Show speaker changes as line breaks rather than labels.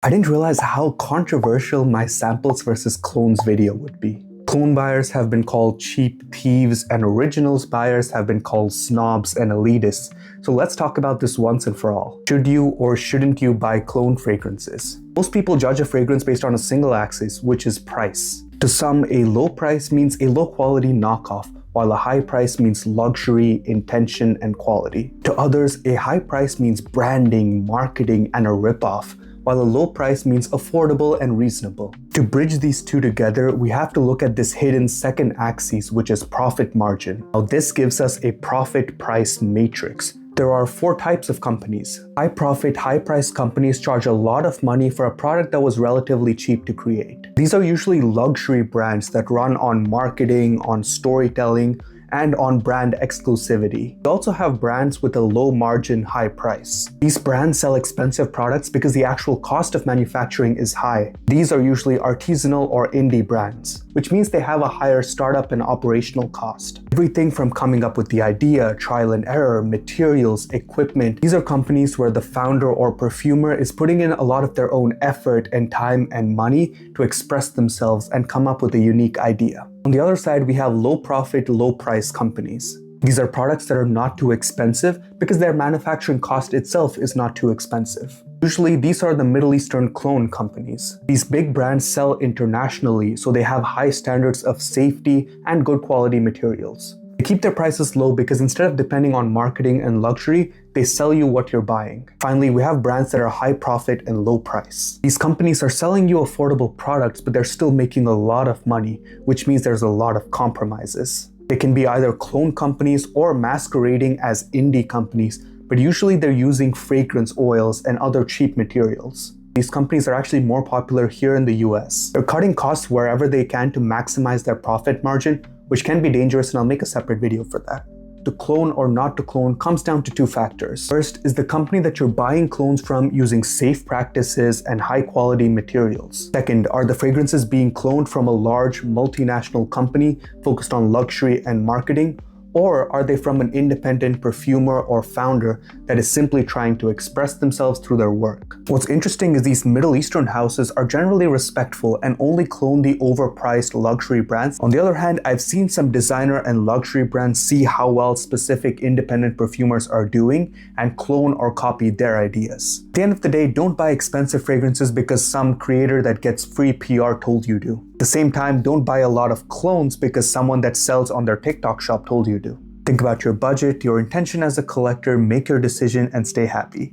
I didn't realize how controversial my samples versus clones video would be. Clone buyers have been called cheap thieves and originals buyers have been called snobs and elitists. So let's talk about this once and for all. Should you or shouldn't you buy clone fragrances? Most people judge a fragrance based on a single axis, which is price. To some, a low price means a low quality knockoff, while a high price means luxury, intention, and quality. To others, a high price means branding, marketing, and a ripoff, while a low price means affordable and reasonable. To bridge these two together, we have to look at this hidden second axis, which is profit margin. Now, this gives us a profit price matrix. There are 4 types of companies. High profit, high price companies charge a lot of money for a product that was relatively cheap to create. These are usually luxury brands that run on marketing, on storytelling, and on brand exclusivity. We also have brands with a low margin, high price. These brands sell expensive products because the actual cost of manufacturing is high. These are usually artisanal or indie brands, which means they have a higher startup and operational cost. Everything from coming up with the idea, trial and error, materials, equipment. These are companies where the founder or perfumer is putting in a lot of their own effort and time and money to express themselves and come up with a unique idea. On the other side, we have low profit, low price companies. These are products that are not too expensive because their manufacturing cost itself is not too expensive. Usually, these are the Middle Eastern clone companies. These big brands sell internationally, so they have high standards of safety and good quality materials. They keep their prices low because instead of depending on marketing and luxury, they sell you what you're buying. Finally, we have brands that are high profit and low price. These companies are selling you affordable products, but they're still making a lot of money, which means there's a lot of compromises. They can be either clone companies or masquerading as indie companies, but usually they're using fragrance oils and other cheap materials. These companies are actually more popular here in the US. They're cutting costs wherever they can to maximize their profit margin, which can be dangerous, and I'll make a separate video for that. To clone or not to clone comes down to 2 factors. First is the company that you're buying clones from using safe practices and high quality materials. Second, are the fragrances being cloned from a large multinational company focused on luxury and marketing? Or are they from an independent perfumer or founder that is simply trying to express themselves through their work? What's interesting is these Middle Eastern houses are generally respectful and only clone the overpriced luxury brands. On the other hand, I've seen some designer and luxury brands see how well specific independent perfumers are doing and clone or copy their ideas. At the end of the day, don't buy expensive fragrances because some creator that gets free PR told you to. At the same time, don't buy a lot of clones because someone that sells on their TikTok shop told you to. Think about your budget, your intention as a collector, make your decision, and stay happy.